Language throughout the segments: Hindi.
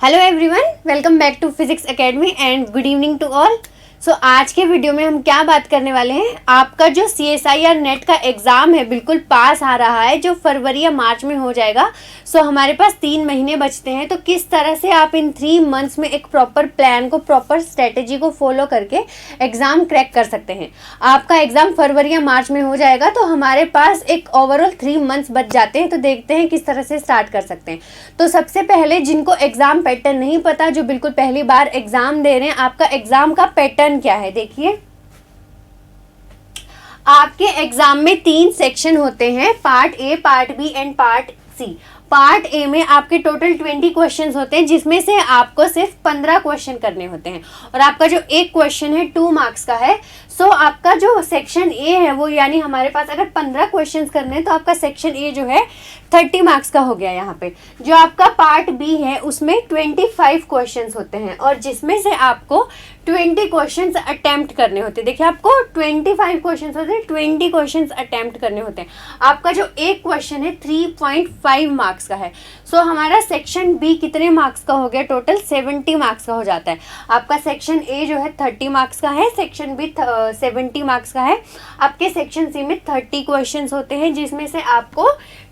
Hello everyone, welcome back to physics academy and good evening to all. So आज के वीडियो में हम क्या बात करने वाले हैं, आपका जो CSIR नेट का एग्ज़ाम है बिल्कुल पास आ रहा है, जो फरवरी या मार्च में हो जाएगा। सो हमारे पास 3 महीने बचते हैं, तो किस तरह से आप इन 3 मंथ्स में एक प्रॉपर प्लान को, प्रॉपर स्ट्रेटेजी को फॉलो करके एग्ज़ाम क्रैक कर सकते हैं। आपका एग्ज़ाम फरवरी या मार्च में हो जाएगा, तो हमारे पास एक ओवरऑल 3 मंथ्स बच जाते हैं। तो देखते हैं किस तरह से स्टार्ट कर सकते हैं। तो सबसे पहले जिनको एग्ज़ाम पैटर्न नहीं पता, जो बिल्कुल पहली बार एग्ज़ाम दे रहे हैं, आपका एग्ज़ाम का पैटर्न क्या है देखिए। आपके एग्जाम में 3 सेक्शन होते हैं, part A, part B and part C. Part A में आपके टोटल 20 क्वेश्चंस होते हैं, जिसमें से आपको सिर्फ 15 क्वेश्चन करने होते हैं और आपका जो एक क्वेश्चन है 2 मार्क्स का है। सो आपका जो सेक्शन ए है वो, यानी हमारे पास अगर 15 क्वेश्चंस करने हैं तो आपका सेक्शन ए जो है 30 मार्क्स का हो गया यहाँ पे। जो आपका पार्ट बी है उसमें 25 क्वेश्चंस होते हैं और जिसमें से आपको 20 क्वेश्चंस अटेम्प्ट करने होते हैं। देखिए, आपको 25 क्वेश्चंस होते हैं, 20 क्वेश्चंस अटेम्प्ट करने होते हैं। आपका जो एक क्वेश्चन है 3.5 मार्क्स का है। सो हमारा सेक्शन बी कितने मार्क्स का हो गया? टोटल 70 मार्क्स का हो जाता है। आपका सेक्शन ए जो है 30 मार्क्स का है, सेक्शन बी 70 मार्क्स का है। आपके सेक्शन सी में 30 क्वेश्चंस होते हैं, जिसमें से आपको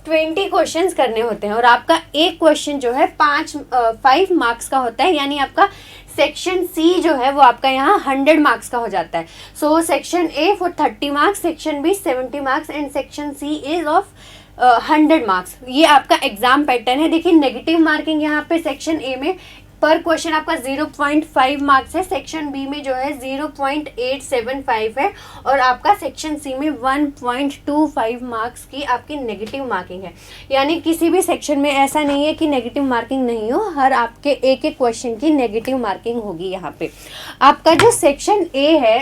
20 क्वेश्चंस करने होते हैं और आपका एक क्वेश्चन जो है 5 मार्क्स का होता है, यानी आपका सेक्शन सी जो है वो आपका यहाँ 100 मार्क्स का हो जाता है। So section A for 30 marks, section B 70 marks and section C is of 100 marks. ये आपका एग्जाम पैटर्न है। देखिए, नेगेटिव मार्किंग यहाँ पे सेक्शन ए में पर क्वेश्चन आपका 0.5 मार्क्स है, सेक्शन बी में जो है 0.875 है और आपका सेक्शन सी में 1.25 मार्क्स की आपकी नेगेटिव मार्किंग है। यानी किसी भी सेक्शन में ऐसा नहीं है कि नेगेटिव मार्किंग नहीं हो, हर आपके एक एक क्वेश्चन की नेगेटिव मार्किंग होगी यहाँ पे। आपका जो सेक्शन ए है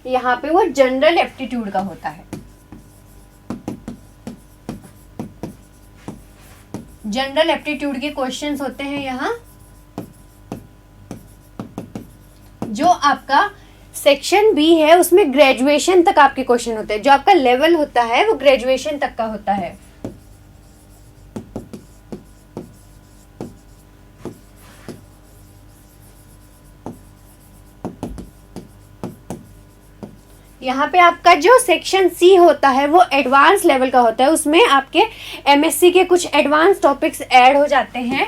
यहाँ पे वो जनरल एप्टीट्यूड का होता है। जनरल एप्टीट्यूड के क्वेश्चंस होते हैं यहाँ। जो आपका सेक्शन बी है उसमें ग्रेजुएशन तक आपके क्वेश्चन होते हैं। जो आपका लेवल होता है वो ग्रेजुएशन तक का होता है। यहाँ पे आपका जो सेक्शन सी होता है वो एडवांस लेवल का होता है। उसमें आपके MSc के कुछ एडवांस टॉपिक्स ऐड हो जाते हैं।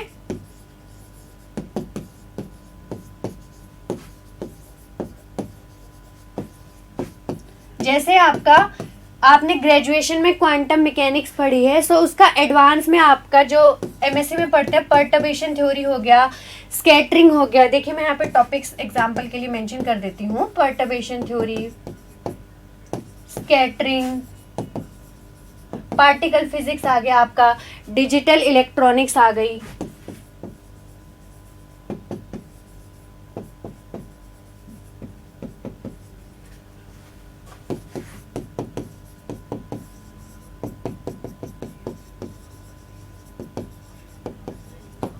जैसे आपने ग्रेजुएशन में क्वांटम मैकेनिक्स पढ़ी है, सो उसका एडवांस में आपका जो MSc में पढ़ते हैं पर्टर्बेशन थ्योरी हो गया, स्कैटरिंग हो गया। देखिए, मैं यहाँ पे टॉपिक्स एग्जाम्पल के लिए मेंशन कर देती हूँ। Perturbation theory, scattering, particle physics आ गया, आपका डिजिटल इलेक्ट्रॉनिक्स आ गई।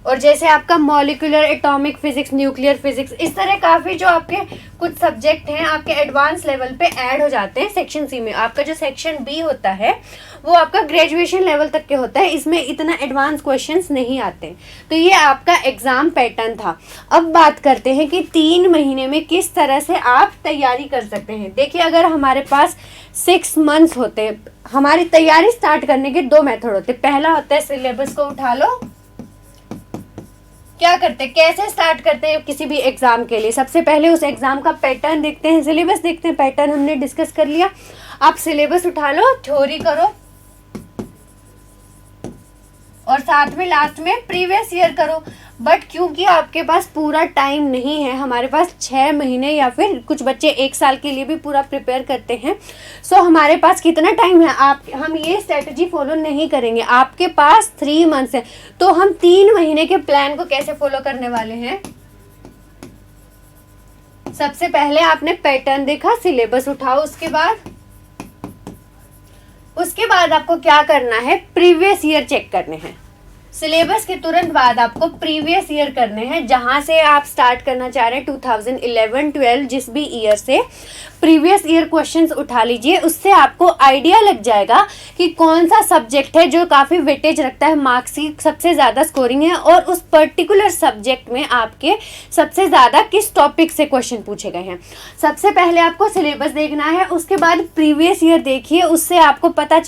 और जैसे आपका molecular atomic physics, nuclear physics, इस तरह काफ़ी जो आपके कुछ सब्जेक्ट हैं आपके एडवांस लेवल पे ऐड हो जाते हैं सेक्शन सी में। आपका जो सेक्शन बी होता है वो आपका ग्रेजुएशन लेवल तक के होता है, इसमें इतना एडवांस क्वेश्चंस नहीं आते। तो ये आपका एग्ज़ाम पैटर्न था। अब बात करते हैं कि 3 महीने में किस तरह से आप तैयारी कर सकते हैं। देखिए, अगर हमारे पास 6 मंथ्स होते हैं, हमारी तैयारी स्टार्ट करने के 2 मेथड होते हैं। पहला होता है सिलेबस को उठा लो। क्या करते हैं, कैसे स्टार्ट करते हैं किसी भी एग्जाम के लिए? सबसे पहले उस एग्जाम का पैटर्न देखते हैं, सिलेबस देखते हैं। पैटर्न हमने डिस्कस कर लिया, आप सिलेबस उठा लो, थ्योरी करो और साथ में लास्ट में प्रीवियस ईयर करो। बट क्योंकि आपके पास पूरा टाइम नहीं है, हमारे पास 6 महीने या फिर कुछ बच्चे 1 साल के लिए भी पूरा प्रिपेयर करते हैं। सो हमारे पास कितना टाइम है, हम ये स्ट्रेटजी फॉलो नहीं करेंगे। आपके पास 3 मंथ्स है, तो हम 3 महीने के प्लान को कैसे फॉलो करने वाले हैं? सबसे पहले आपने पैटर्न देखा, सिलेबस उठाओ। उसके बाद आपको क्या करना है, प्रीवियस ईयर चेक करने हैं। सिलेबस के तुरंत बाद आपको प्रीवियस ईयर करने हैं, जहां से आप स्टार्ट करना चाह रहे हैं 2011-12 जिस भी ईयर से। प्रीवियस ईयर क्वेश्चंस उठा लीजिए, उससे आपको आइडिया लग जाएगा कि कौन सा सब्जेक्ट है जो काफ़ी वेटेज रखता है, मार्क्स की सबसे ज़्यादा स्कोरिंग है, और उस पर्टिकुलर सब्जेक्ट में आपके सबसे ज़्यादा किस टॉपिक से क्वेश्चन पूछे गए हैं। सबसे पहले आपको सिलेबस देखना है, उसके बाद प्रीवियस ईयर देखिए, उससे आपको पता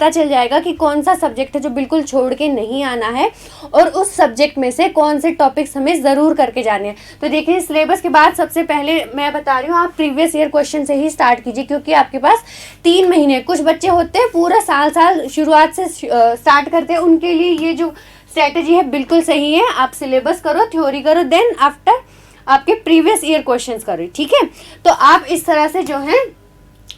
चल जाएगा कि कौन सा सब्जेक्ट है जो बिल्कुल छोड़ के नहीं आना है, और उस सब्जेक्ट में से कौन से टॉपिक्स हमें ज़रूर करके जाने हैं। तो देखिए, सिलेबस के बाद सबसे पहले मैं बता रही हूँ, आप प्रीवियस ईयर क्वेश्चन से ही स्टार्ट कीजिए, क्योंकि आपके पास 3 महीने, कुछ बच्चे होते हैं पूरा साल शुरुआत से स्टार्ट करते हैं, उनके लिए ये जो स्ट्रेटजी है बिल्कुल सही है। आप सिलेबस करो, थ्योरी करो, देन आफ्टर आपके प्रीवियस ईयर क्वेश्चंस करो, ठीक है। तो आप इस तरह से जो है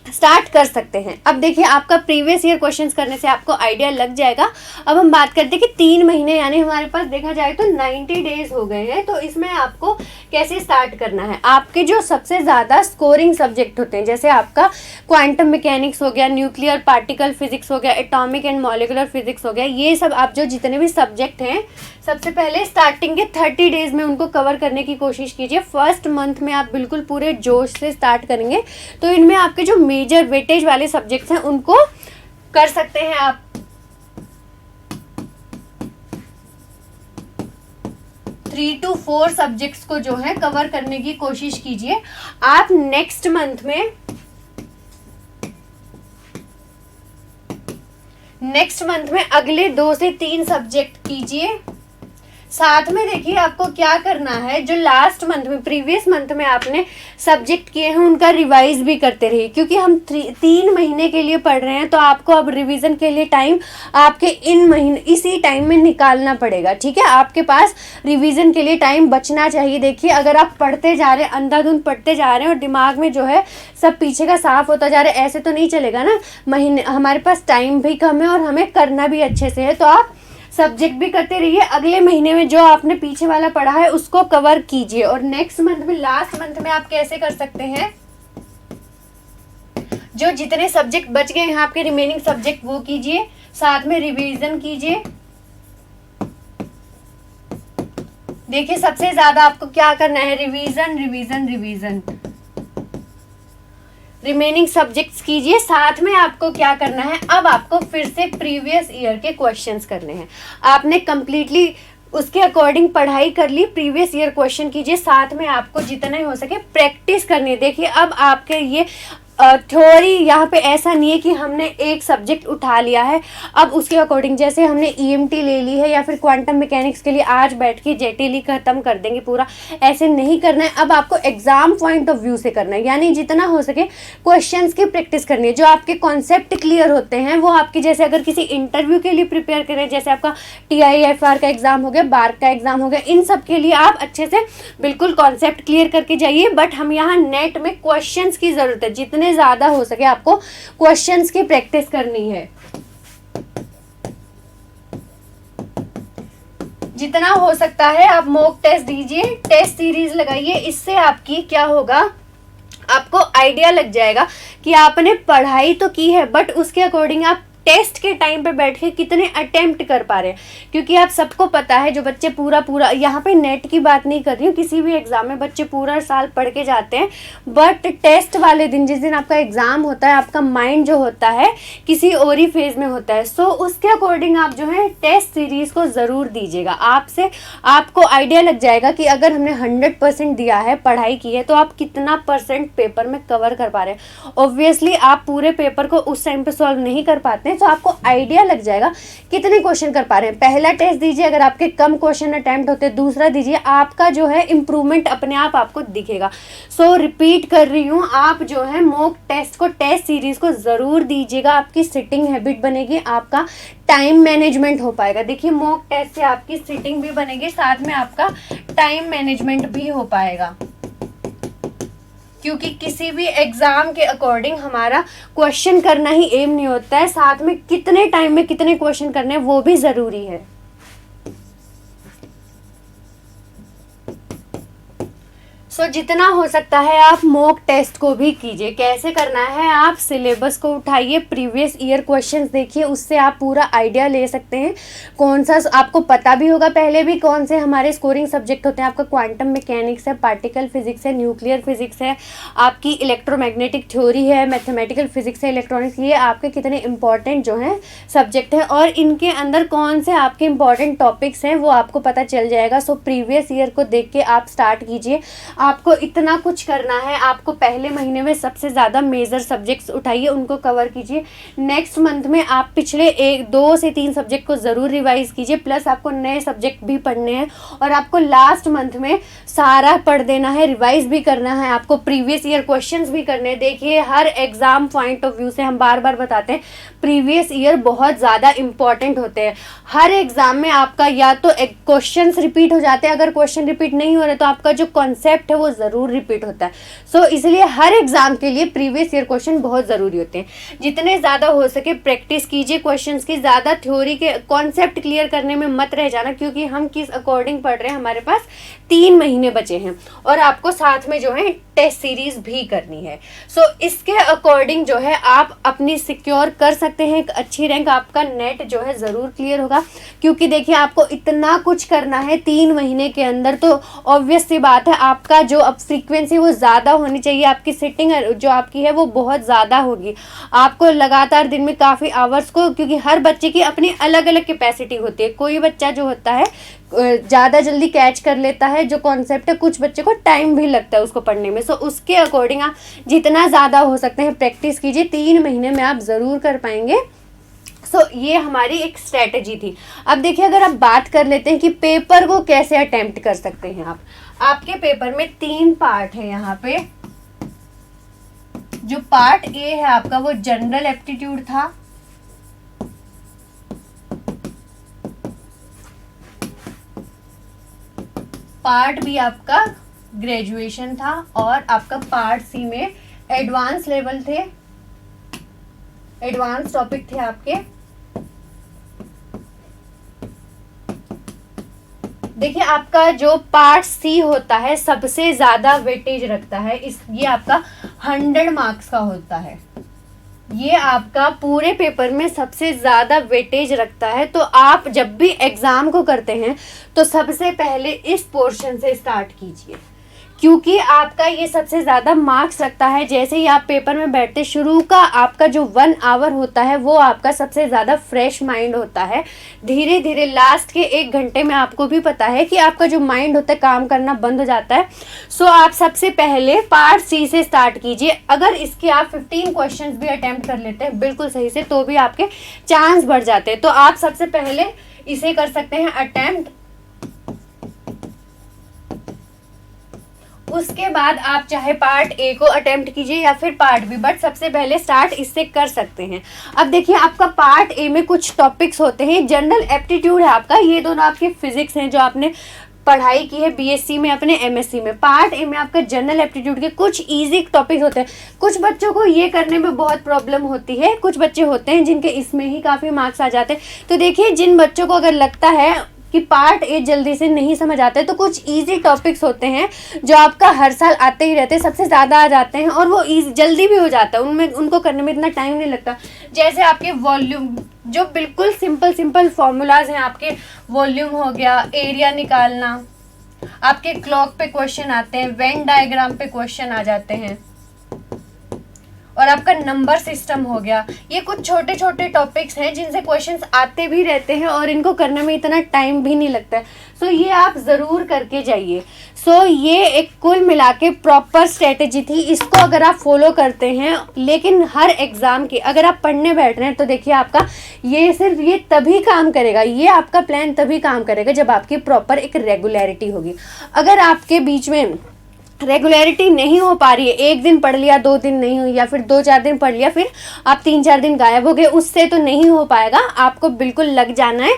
स्टार्ट कर सकते हैं। अब देखिए, आपका प्रीवियस ईयर क्वेश्चंस करने से आपको आइडिया लग जाएगा। अब हम बात करते हैं कि 3 महीने यानी हमारे पास देखा जाए तो 90 डेज हो गए हैं, तो इसमें आपको कैसे स्टार्ट करना है। आपके जो सबसे ज़्यादा स्कोरिंग सब्जेक्ट होते हैं, जैसे आपका क्वांटम मैकेनिक्स हो गया, न्यूक्लियर पार्टिकल फिजिक्स हो गया, एटॉमिक एंड मॉलिकुलर फिजिक्स हो गया, ये सब आप जो जितने भी सब्जेक्ट हैं, सबसे पहले स्टार्टिंग के 30 डेज में उनको कवर करने की कोशिश कीजिए। फर्स्ट मंथ में आप बिल्कुल पूरे जोश से स्टार्ट करेंगे तो इनमें आपके जो मेजर वेटेज वाले सब्जेक्ट्स हैं उनको कर सकते हैं आप। 3 to 4 सब्जेक्ट्स को जो है कवर करने की कोशिश कीजिए। आप नेक्स्ट मंथ में अगले 2 से 3 सब्जेक्ट कीजिए। साथ में देखिए, आपको क्या करना है, जो लास्ट मंथ में, प्रीवियस मंथ में आपने सब्जेक्ट किए हैं उनका रिवाइज भी करते रहिए, क्योंकि हम 3 महीने के लिए पढ़ रहे हैं, तो आपको अब रिवीजन के लिए टाइम आपके इसी टाइम में निकालना पड़ेगा, ठीक है। आपके पास रिवीजन के लिए टाइम बचना चाहिए। देखिए, अगर आप पढ़ते जा रहे हैं, अंधाधुंध पढ़ते जा रहे हैं और दिमाग में जो है सब पीछे का साफ होता जा रहा है, ऐसे तो नहीं चलेगा ना। हमारे पास टाइम भी कम है और हमें करना भी अच्छे से है, तो आप सब्जेक्ट भी करते रहिए। अगले महीने में जो आपने पीछे वाला पढ़ा है उसको कवर कीजिए, और नेक्स्ट मंथ में, लास्ट मंथ में आप कैसे कर सकते हैं, जो जितने सब्जेक्ट बच गए हैं आपके रिमेनिंग सब्जेक्ट वो कीजिए, साथ में रिवीजन कीजिए। देखिए, सबसे ज्यादा आपको क्या करना है, रिवीजन रिमेनिंग सब्जेक्ट्स कीजिए। साथ में आपको क्या करना है, अब आपको फिर से प्रीवियस ईयर के क्वेश्चंस करने हैं। आपने कंप्लीटली उसके अकॉर्डिंग पढ़ाई कर ली, प्रीवियस ईयर क्वेश्चन कीजिए। साथ में आपको जितना हो सके प्रैक्टिस करनी है। देखिए, अब आपके ये थ्योरी यहाँ पे ऐसा नहीं है कि हमने एक सब्जेक्ट उठा लिया है, अब उसके अकॉर्डिंग, जैसे हमने ईएमटी ले ली है या फिर क्वांटम मैकेनिक्स के लिए आज बैठ के जेटीली खत्म कर देंगे पूरा, ऐसे नहीं करना है। अब आपको एग्जाम पॉइंट ऑफ व्यू से करना है, यानी जितना हो सके क्वेश्चंस की प्रैक्टिस करनी है। जो आपके कॉन्सेप्ट क्लियर होते हैं वो आपके, जैसे अगर किसी इंटरव्यू के लिए प्रिपेयर करें, जैसे आपका TIFR का एग्जाम हो गया, बार का एग्जाम हो गया, इन सब के लिए आप अच्छे से बिल्कुल कॉन्सेप्ट क्लियर करके जाइए। बट हम यहाँ नेट में क्वेश्चंस की जरूरत है, जितने ज्यादा हो सके आपको क्वेश्चंस की प्रैक्टिस करनी है। जितना हो सकता है आप मॉक टेस्ट दीजिए, टेस्ट सीरीज लगाइए। इससे आपकी क्या होगा, आपको आइडिया लग जाएगा कि आपने पढ़ाई तो की है, बट उसके अकॉर्डिंग आप टेस्ट के टाइम पे बैठ के कितने अटेम्प्ट कर पा रहे हैं। क्योंकि आप सबको पता है, जो बच्चे पूरा यहाँ पे नेट की बात नहीं कर रही हूँ, किसी भी एग्जाम में बच्चे पूरा साल पढ़ के जाते हैं, बट टेस्ट वाले दिन, जिस दिन आपका एग्जाम होता है, आपका माइंड जो होता है किसी और ही फेज में होता है। सो उसके अकॉर्डिंग आप जो है टेस्ट सीरीज को ज़रूर दीजिएगा। आपको आइडिया लग जाएगा कि अगर हमने 100% दिया है, पढ़ाई की है, तो आप कितना % पेपर में कवर कर पा रहे हैं। ऑब्वियसली आप पूरे पेपर को उस टाइम पे सॉल्व नहीं कर पाते हैं, तो आपको आइडिया लग जाएगा कितने क्वेश्चन कर पा रहे हैं। पहला टेस्ट दीजिए, अगर आपके कम क्वेश्चन अटेम्प्ट होते हैं, दूसरा दीजिए, आपका जो है इम्प्रूवमेंट अपने आप आपको दिखेगा। सो रिपीट कर रही हूँ, आप जो है मॉक टेस्ट को, टेस्ट सीरीज को ज़रूर दीजिएगा। आपकी सिटिंग हैबिट बनेगी, आपका टाइम मैनेजमेंट हो पाएगा। देखिए, मॉक टेस्ट से आपकी सिटिंग भी बनेगी, साथ में आपका टाइम मैनेजमेंट भी हो पाएगा। क्योंकि किसी भी एग्जाम के अकॉर्डिंग हमारा क्वेश्चन करना ही एम नहीं होता है, साथ में कितने टाइम में कितने क्वेश्चन करने हैं वो भी जरूरी है। सो जितना हो सकता है आप मॉक टेस्ट को भी कीजिए। कैसे करना है, आप सिलेबस को उठाइए, प्रीवियस ईयर क्वेश्चंस देखिए, उससे आप पूरा आइडिया ले सकते हैं। कौन सा आपको पता भी होगा पहले भी कौन से हमारे स्कोरिंग सब्जेक्ट होते हैं। आपका क्वांटम मैकेनिक्स है, पार्टिकल फिजिक्स है, न्यूक्लियर फिजिक्स है, आपकी इलेक्ट्रोमैग्नेटिक थ्योरी है, मैथमेटिकल फिजिक्स है, इलेक्ट्रॉनिक्स, ये आपके कितने इंपॉर्टेंट जो हैं सब्जेक्ट हैं और इनके अंदर कौन से आपके इंपॉर्टेंट टॉपिक्स हैं वो आपको पता चल जाएगा। सो प्रीवियस ईयर को देख के आप स्टार्ट कीजिए। आपको इतना कुछ करना है, आपको पहले महीने में सबसे ज़्यादा मेजर सब्जेक्ट्स उठाइए, उनको कवर कीजिए। नेक्स्ट मंथ में आप पिछले 1-2 से 3 सब्जेक्ट को ज़रूर रिवाइज कीजिए, प्लस आपको नए सब्जेक्ट भी पढ़ने हैं और आपको लास्ट मंथ में सारा पढ़ देना है, रिवाइज भी करना है, आपको प्रीवियस ईयर क्वेश्चंस भी करने हैं। देखिए हर एग्ज़ाम पॉइंट ऑफ व्यू से हम बार बार बताते हैं प्रीवियस ईयर बहुत ज़्यादा इंपॉर्टेंट होते हैं। हर एग्ज़ाम में आपका या तो क्वेश्चंस रिपीट हो जाते हैं, अगर क्वेश्चन रिपीट नहीं हो रहे तो आपका जो कॉन्सेप्ट है वो ज़रूर रिपीट होता है। सो इसलिए हर एग्ज़ाम के लिए प्रीवियस ईयर क्वेश्चन बहुत ज़रूरी होते हैं। जितने ज़्यादा हो सके प्रैक्टिस कीजिए क्वेश्चंस की, ज़्यादा थ्योरी के कॉन्सेप्ट क्लियर करने में मत रह जाना, क्योंकि हम किस अकॉर्डिंग पढ़ रहे हैं, हमारे पास 3 महीने बचे हैं और आपको साथ में जो है टेस्ट सीरीज भी करनी है। सो इसके अकॉर्डिंग जो है आप अपनी सिक्योर कर सकते हैं एक अच्छी रैंक। आपका नेट जो है ज़रूर क्लियर होगा, क्योंकि देखिए आपको इतना कुछ करना है 3 महीने के अंदर, तो ऑब्वियस सी बात है आपका जो अब फ्रीक्वेंसी वो ज़्यादा होनी चाहिए, आपकी सिटिंग जो आपकी है वो बहुत ज़्यादा होगी। आपको लगातार दिन में काफ़ी आवर्स को, क्योंकि हर बच्चे की अपनी अलग अलग कैपेसिटी होती है। कोई बच्चा जो होता है ज़्यादा जल्दी कैच कर लेता है जो कॉन्सेप्ट है, कुछ बच्चे को टाइम भी लगता है उसको पढ़ने में। सो उसके अकॉर्डिंग आप जितना ज़्यादा हो सकते हैं प्रैक्टिस कीजिए, 3 महीने में आप ज़रूर कर पाएंगे। सो ये हमारी एक स्ट्रेटजी थी। अब देखिए अगर आप बात कर लेते हैं कि पेपर को कैसे अटेम्प्ट कर सकते हैं आप। आपके पेपर में 3 पार्ट है यहाँ पे। जो पार्ट ए है आपका वो जनरल एप्टीट्यूड था, पार्ट बी आपका ग्रेजुएशन था और आपका पार्ट सी में एडवांस लेवल थे, एडवांस टॉपिक थे आपके। देखिए आपका जो पार्ट सी होता है सबसे ज्यादा वेटेज रखता है, ये आपका 100 मार्क्स का होता है। ये आपका पूरे पेपर में सबसे ज़्यादा वेटेज रखता है। तो आप जब भी एग्ज़ाम को करते हैं तो सबसे पहले इस पोर्शन से स्टार्ट कीजिए, क्योंकि आपका ये सबसे ज़्यादा मार्क्स रखता है। जैसे ही आप पेपर में बैठते, शुरू का आपका जो 1 आवर होता है वो आपका सबसे ज़्यादा फ्रेश माइंड होता है। धीरे धीरे लास्ट के 1 घंटे में आपको भी पता है कि आपका जो माइंड होता है काम करना बंद हो जाता है। सो आप सबसे पहले पार्ट सी से स्टार्ट कीजिए। अगर इसके आप 15 क्वेश्चंस भी अटैम्प्ट कर लेते हैं बिल्कुल सही से, तो भी आपके चांस बढ़ जाते हैं। तो आप सबसे पहले इसे कर सकते हैं अटैम्प्ट। उसके बाद आप चाहे पार्ट ए को अटेम्प्ट कीजिए या फिर पार्ट बी, बट सबसे पहले स्टार्ट इससे कर सकते हैं। अब देखिए आपका पार्ट ए में कुछ टॉपिक्स होते हैं। जनरल एप्टीट्यूड है आपका, ये दोनों आपके फिजिक्स हैं जो आपने पढ़ाई की है बीएससी में, अपने एमएससी में। पार्ट ए में आपका जनरल एप्टीट्यूड के कुछ इजी टॉपिक होते हैं। कुछ बच्चों को ये करने में बहुत प्रॉब्लम होती है, कुछ बच्चे होते हैं जिनके इसमें ही काफ़ी मार्क्स आ जाते हैं। तो देखिए जिन बच्चों को अगर लगता है कि पार्ट ए जल्दी से नहीं समझ आते, तो कुछ इजी टॉपिक्स होते हैं जो आपका हर साल आते ही रहते हैं, सबसे ज़्यादा आ जाते हैं और वो जल्दी भी हो जाता है, उनमें उनको करने में इतना टाइम नहीं लगता। जैसे आपके वॉल्यूम, जो बिल्कुल सिंपल फार्मूलाज हैं, आपके वॉल्यूम हो गया, एरिया निकालना, आपके क्लॉक पे क्वेश्चन आते हैं, वेन डायग्राम पे क्वेश्चन आ जाते हैं, और आपका नंबर सिस्टम हो गया। ये कुछ छोटे छोटे टॉपिक्स हैं जिनसे क्वेश्चंस आते भी रहते हैं और इनको करने में इतना टाइम भी नहीं लगता है। सो ये आप ज़रूर करके जाइए। सो ये एक कुल मिला के प्रॉपर स्ट्रेटेजी थी, इसको अगर आप फॉलो करते हैं, लेकिन हर एग्ज़ाम की अगर आप पढ़ने बैठ रहे हैं तो देखिए आपका ये सिर्फ ये तभी काम करेगा, ये आपका प्लान तभी काम करेगा जब आपकी प्रॉपर एक रेगुलरिटी होगी। अगर आपके बीच में रेगुलरिटी नहीं हो पा रही है, 1 दिन पढ़ लिया 2 दिन नहीं हुई, या फिर 2-4 दिन पढ़ लिया फिर आप 3-4 दिन गायब हो गए, उससे तो नहीं हो पाएगा। आपको बिल्कुल लग जाना है,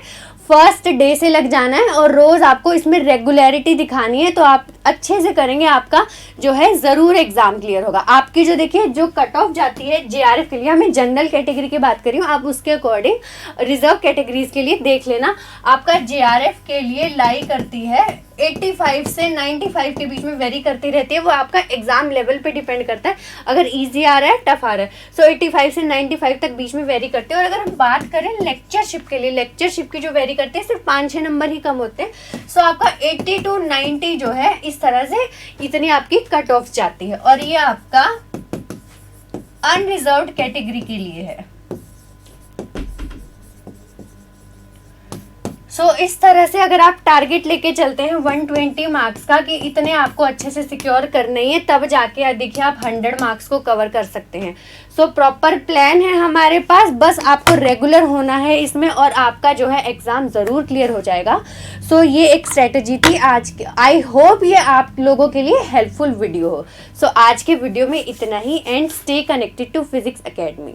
फर्स्ट डे से लग जाना है और रोज़ आपको इसमें रेगुलरिटी दिखानी है, तो आप अच्छे से करेंगे आपका जो है ज़रूर एग्जाम क्लियर होगा। आपकी जो देखिए जो कट ऑफ जाती है जेआरएफ के लिए, हमें जनरल कैटेगरी की बात करी हूँ, आप उसके अकॉर्डिंग रिजर्व कैटेगरीज के लिए देख लेना। आपका जेआरएफ के लिए लाई करती है 85 से 95 के बीच में वेरी करती रहती है। वो आपका एग्जाम लेवल पे डिपेंड करता है, अगर इजी आ रहा है टफ आ रहा है। सो 85 से 95 तक बीच में वेरी करते हैं। और अगर हम बात करें लेक्चरशिप के लिए, लेक्चरशिप की जो वेरी करते हैं सिर्फ 5-6 नंबर ही कम होते हैं। सो आपका 80 to 90 जो है इस तरह से इतनी आपकी कट ऑफ जाती है। और ये आपका अनरिजर्व्ड कैटेगरी के लिए है। इस तरह से अगर आप टारगेट लेके चलते हैं 120 मार्क्स का कि इतने आपको अच्छे से सिक्योर करने ही है, तब जाके देखिए आप 100 मार्क्स को कवर कर सकते हैं। प्रॉपर प्लान है हमारे पास, बस आपको रेगुलर होना है इसमें और आपका जो है एग्जाम ज़रूर क्लियर हो जाएगा। ये एक स्ट्रेटजी थी आज की। आई होप ये आप लोगों के लिए हेल्पफुल वीडियो हो। आज के वीडियो में इतना ही and stay connected to physics academy.